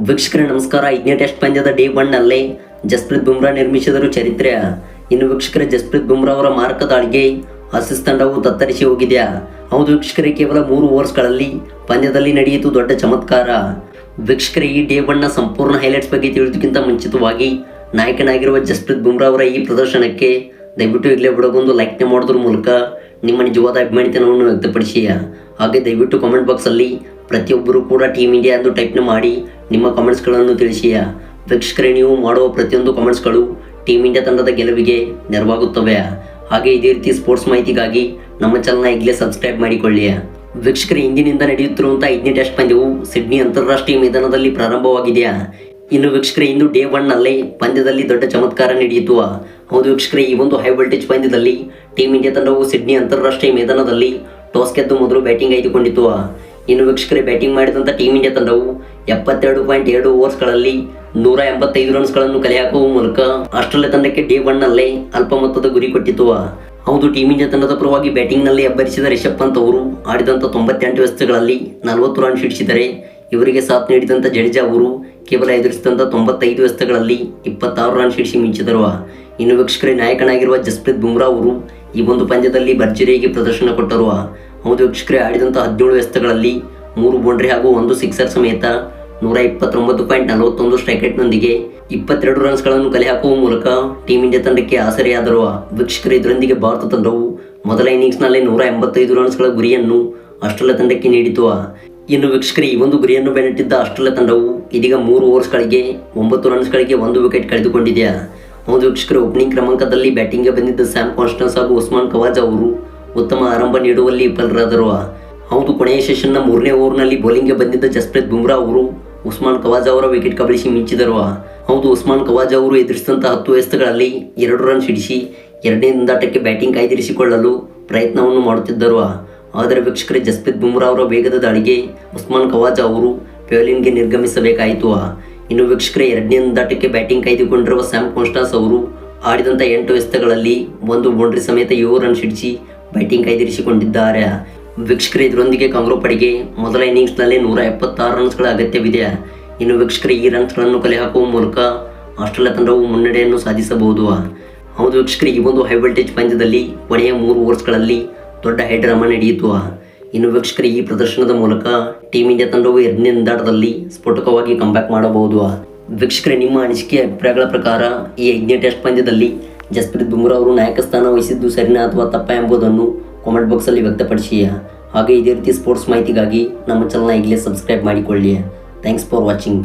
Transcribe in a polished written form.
ವೀಕ್ಷಕರೇ ನಮಸ್ಕಾರ. 5ನೇ ಟೆಸ್ಟ್ ಪಂದ್ಯದ ಡೇ 1 ನಲ್ಲಿ ಜಸ್ಪ್ರೀತ್ ಬುಮ್ರಾ ನಿರ್ಮಿಸಿದರು ಚರಿತ್ರೆ. ಇನ್ನು ವೀಕ್ಷಕರೇ, ಜಸ್ಪ್ರೀತ್ ಬುಮ್ರಾ ಅವರ ಮಾರಕ ದಾಳಿಗೆ ಆಸೀಸ್ ತಂಡವು ತತ್ತರಿಸಿ ಹೋಗಿದೆಯಾ? ಹೌದು ವೀಕ್ಷಕರೇ, ಕೇವಲ 3 ಓವರ್ಸ್ಗಳಲ್ಲಿ ಪಂದ್ಯದಲ್ಲಿ ನಡೆಯಿತು ದೊಡ್ಡ ಚಮತ್ಕಾರ. ವೀಕ್ಷಕರೇ, ಈ ಡೇ 1ನ ಸಂಪೂರ್ಣ ಹೈಲೈಟ್ಸ್ ಬಗ್ಗೆ ತಿಳಿಯೋದಕ್ಕಿಂತ ಮುಂಚಿತವಾಗಿ ನಾಯಕನಾಗಿರುವ ಜಸ್ಪ್ರೀತ್ ಬುಮ್ರಾ ಅವರ ಈ ಪ್ರದರ್ಶನಕ್ಕೆ ದಯವಿಟ್ಟು ಈಗಲೇ ಬಿಡಗೊಂದು ಲೈಕ್ನೆ ಮಾಡೋದ್ರ ಮೂಲಕ ನಿಮ್ಮ ನಿಜವಾದ ಅಭಿಮಾನಿತನವನ್ನು ವ್ಯಕ್ತಪಡಿಸಿ. ಹಾಗೆ ದಯವಿಟ್ಟು ಕಾಮೆಂಟ್ ಬಾಕ್ಸಲ್ಲಿ ಪ್ರತಿಯೊಬ್ಬರು ಕೂಡ ಟೀಮ್ ಇಂಡಿಯಾ ಎಂದು ಟೈಪ್ನ ಮಾಡಿ ನಿಮ್ಮ ಕಾಮೆಂಟ್ಸ್ಗಳನ್ನು ತಿಳಿಸಿ. ವೀಕ್ಷಕರೇ, ನೀವು ಮಾಡುವ ಪ್ರತಿಯೊಂದು ಕಾಮೆಂಟ್ಸ್ಗಳು ಟೀಮ್ ಇಂಡಿಯಾ ತಂಡದ ಗೆಲುವಿಗೆ ನೆರವಾಗುತ್ತವೆ. ಹಾಗೆ ಇದೇ ರೀತಿ ಸ್ಪೋರ್ಟ್ಸ್ ಮಾಹಿತಿಗಾಗಿ ನಮ್ಮ ಚಾನಲ್ನ ಈಗಲೇ ಸಬ್ಸ್ಕ್ರೈಬ್ ಮಾಡಿಕೊಳ್ಳಿ. ವೀಕ್ಷಕರೇ, ಇಂದಿನಿಂದ ನಡೆಯುತ್ತಿರುವಂತಹ 5ನೇ ಟೆಸ್ಟ್ ಪಂದ್ಯವು ಸಿಡ್ನಿ ಅಂತಾರಾಷ್ಟ್ರೀಯ ಮೈದಾನದಲ್ಲಿ ಪ್ರಾರಂಭವಾಗಿದೆಯಾ? ಇನ್ನು ವೀಕ್ಷಕರೇ, ಇಂದು ಡೇ 1 ನಲ್ಲಿ ಪಂದ್ಯದಲ್ಲಿ ದೊಡ್ಡ ಚಮತ್ಕಾರ ನಡೆಯಿತು. ಹೌದು ವೀಕ್ಷಕರೇ, ಈ ಒಂದು ಹೈ ವೋಲ್ಟೇಜ್ ಪಂದ್ಯದಲ್ಲಿ ಟೀಮ್ ಇಂಡಿಯಾ ತಂಡವು ಸಿಡ್ನಿ ಅಂತಾರಾಷ್ಟ್ರೀಯ ಮೈದಾನದಲ್ಲಿ ಟಾಸ್ ಗೆದ್ದು ಮೊದಲು ಬ್ಯಾಟಿಂಗ್ ಆಯ್ದುಕೊಂಡಿತು. ಇನ್ನು ವೀಕ್ಷಕರೇ, ಬ್ಯಾಟಿಂಗ್ ಮಾಡಿದಂಥ ಟೀಮ್ ಇಂಡಿಯಾ ತಂಡವು 72.2 ಓವರ್ಸ್ಗಳಲ್ಲಿ 185 ರನ್ಸ್ಗಳನ್ನು ಕಲೆ ಹಾಕುವ ಮೂಲಕ ಆಸ್ಟ್ರೇಲಿಯಾ ತಂಡಕ್ಕೆ ಡೇ 1 ನಲ್ಲೇ ಅಲ್ಪ ಮೊತ್ತದ ಗುರಿ ಕೊಟ್ಟಿತು. ಹೌದು, ಟೀಮ್ ಇಂಡಿಯಾ ತಂಡದ ಪರವಾಗಿ ಬ್ಯಾಟಿಂಗ್ನಲ್ಲಿ ಅಬ್ಬರಿಸಿದ ರಿಷಬ್ ಪಂತ್ ಅವರು ಆಡಿದಂಥ 98 ಎಸೆತಗಳಲ್ಲಿ 40 ರನ್ ಸಿಡಿಸಿದರೆ, ಇವರಿಗೆ ಸಾಥ್ ನೀಡಿದಂಥ ಜಡೇಜಾ ಅವರು ಕೇವಲ ಎದುರಿಸಿದಂಥ 95 ಎಸೆತಗಳಲ್ಲಿ 26 ರನ್ ಸಿಡಿಸಿ ಮಿಂಚಿದರು. ಇನ್ನು ವೀಕ್ಷಕರೇ, ನಾಯಕನಾಗಿರುವ ಜಸ್ಪ್ರೀತ್ ಬುಮ್ರಾ ಅವರು ಈ ಒಂದು ಪಂದ್ಯದಲ್ಲಿ ಭರ್ಜರಿಯಾಗಿ ಪ್ರದರ್ಶನ ಕೊಟ್ಟರು. ಹೌದು ವೀಕ್ಷಕರೇ, ಆಡಿದಂಥ 17 ಎಸೆತಗಳಲ್ಲಿ 3 ಬೌಂಡ್ರಿ ಹಾಗೂ 1 ಸಿಕ್ಸರ್ ಸಮೇತ 129.41 ಸ್ಟ್ರೈಕ್ ರೇಟ್ನೊಂದಿಗೆ 22 ರನ್ಸ್ಗಳನ್ನು ಕಲೆ ಹಾಕುವ ಮೂಲಕ ಟೀಮ್ ಇಂಡಿಯಾ ತಂಡಕ್ಕೆ ಆಸರೆಯಾದರು. ವೀಕ್ಷಕರೇ, ಇದರೊಂದಿಗೆ ಭಾರತ ತಂಡವು ಮೊದಲ ಇನ್ನಿಂಗ್ಸ್ನಲ್ಲಿ 185 ರನ್ಸ್ಗಳ ಗುರಿಯನ್ನು ಆಸ್ಟ್ರೇಲಿಯಾ ತಂಡಕ್ಕೆ ನೀಡಿತು. ಇನ್ನು ವೀಕ್ಷಕರೇ, ಈ ಒಂದು ಗುರಿಯನ್ನು ಬೆನ್ನಟ್ಟಿದ್ದ ಆಸ್ಟ್ರೇಲಿಯಾ ತಂಡವು ಇದೀಗ 3 ಓವರ್ಸ್ಗಳಿಗೆ 9 ರನ್ಸ್ಗಳಿಗೆ 1 ವಿಕೆಟ್ ಕಳೆದುಕೊಂಡಿದೆ. ಹೌದು ವೀಕ್ಷಕರೇ, ಓಪನಿಂಗ್ ಕ್ರಮಾಂಕದಲ್ಲಿ ಬ್ಯಾಟಿಂಗ್ಗೆ ಬಂದಿದ್ದ ಸ್ಯಾಮ್ ಕಾನ್ಸ್ಟನ್ಸ್ ಹಾಗೂ ಉಸ್ಮಾನ್ ಖವಾಜಾ ಅವರು ಉತ್ತಮ ಆರಂಭ ನೀಡುವಲ್ಲಿ ವಿಫಲರಾದರು. ಹೌದು, ಕೊನೆಯ ಸೆಷನ್ನ 3ನೇ ಓವರ್ನಲ್ಲಿ ಬೌಲಿಂಗ್ಗೆ ಬಂದಿದ್ದ ಜಸ್ಪ್ರೀತ್ ಬುಮ್ರಾ ಅವರು ಉಸ್ಮಾನ್ ಖವಾಜಾ ಅವರ ವಿಕೆಟ್ ಕಬಳಿಸಿ ಮಿಂಚಿದರು. ಹೌದು, ಉಸ್ಮಾನ್ ಖವಾಜಾ ಅವರು ಎದುರಿಸಿದಂಥ 10 ಎಸೆತಗಳಲ್ಲಿ 2 ರನ್ ಸಿಡಿಸಿ 2ನೇ ದಿಂದಾಟಕ್ಕೆ ಬ್ಯಾಟಿಂಗ್ ಕಾಯ್ದಿರಿಸಿಕೊಳ್ಳಲು ಪ್ರಯತ್ನವನ್ನು ಮಾಡುತ್ತಿದ್ದರು. ಆದರೆ ವೀಕ್ಷಕರೇ, ಜಸ್ಪ್ರೀತ್ ಬುಮ್ರಾ ಅವರ ವೇಗದ ದಾಳಿಗೆ ಉಸ್ಮಾನ್ ಖವಾಜಾ ಅವರು ಪೆವಿಲಿಯನ್ಗೆ ನಿರ್ಗಮಿಸಬೇಕಾಯಿತು. ಇನ್ನು ವೀಕ್ಷಕರೇ, 2ನೇ ದಿಂದಾಟಕ್ಕೆ ಬ್ಯಾಟಿಂಗ್ ಕಾಯ್ದುಕೊಂಡಿರುವ ಸ್ಯಾಮ್ ಕಾನ್ಸ್ಟನ್ಸ್ ಅವರು ಆಡಿದಂಥ 8 ಎಸೆತಗಳಲ್ಲಿ 1 ಬೌಂಡ್ರಿ ಸಮೇತ 7 ರನ್ ಸಿಡಿಸಿ ಬ್ಯಾಟಿಂಗ್ ಕಾಯ್ದಿರಿಸಿಕೊಂಡಿದ್ದಾರೆ. ವೀಕ್ಷಕರೇ, ಇದರೊಂದಿಗೆ ಕಾಂಗ್ರೋ ಪಡೆಗೆ ಮೊದಲ ಇನ್ನಿಂಗ್ಸ್ನಲ್ಲಿ 176 ರನ್ಸ್ಗಳ ಅಗತ್ಯವಿದೆ. ಇನ್ನು ವೀಕ್ಷಕರೇ, ಈ ರನ್ಸ್ಗಳನ್ನು ಕಲೆ ಹಾಕುವ ಮೂಲಕ ಆಸ್ಟ್ರೇಲಿಯಾ ತಂಡವು ಮುನ್ನಡೆಯನ್ನು ಸಾಧಿಸಬಹುದು. ಹೌದು ವೀಕ್ಷಕರೇ, ಈ ಒಂದು ಹೈ ವೋಲ್ಟೇಜ್ ಪಂದ್ಯದಲ್ಲಿ ಕೊನೆಯ 3 ಓವರ್ಸ್ಗಳಲ್ಲಿ ದೊಡ್ಡ ಹೈಡ್ರಾಮಾ ನಡೆಯಿತು. ಇನ್ನು ವೀಕ್ಷಕರೇ, ಈ ಪ್ರದರ್ಶನದ ಮೂಲಕ ಟೀಮ್ ಇಂಡಿಯಾ ತಂಡವು 2ನೇ ದಿಂದಾಟದಲ್ಲಿ ಸ್ಫೋಟಕವಾಗಿ ಕಂಬ್ಯಾಕ್ ಮಾಡಬಹುದು. ವೀಕ್ಷಕರೇ, ನಿಮ್ಮ ಅನಿಸಿಕೆಯ ಅಭಿಪ್ರಾಯಗಳ ಪ್ರಕಾರ ಈ 5ನೇ ಟೆಸ್ಟ್ ಪಂದ್ಯದಲ್ಲಿ ಜಸ್ಪ್ರೀತ್ ಬುಮ್ರಾ ಅವರು ನಾಯಕ ಸ್ಥಾನ ವಹಿಸಿದ್ದು ಸರಿನಾ ಅಥವಾ ತಪ್ಪ ಎಂಬುದನ್ನು ಕಾಮೆಂಟ್ ಬಾಕ್ಸಲ್ಲಿ ವ್ಯಕ್ತಪಡಿಸಿ. ಹಾಗೆ ಇದೇ ರೀತಿ ಸ್ಪೋರ್ಟ್ಸ್ ಮಾಹಿತಿಗಾಗಿ ನಮ್ಮ ಚಾನಲ್ನ ಈಗಲೇ ಸಬ್ಸ್ಕ್ರೈಬ್ ಮಾಡಿಕೊಳ್ಳಿ. Thanks for watching.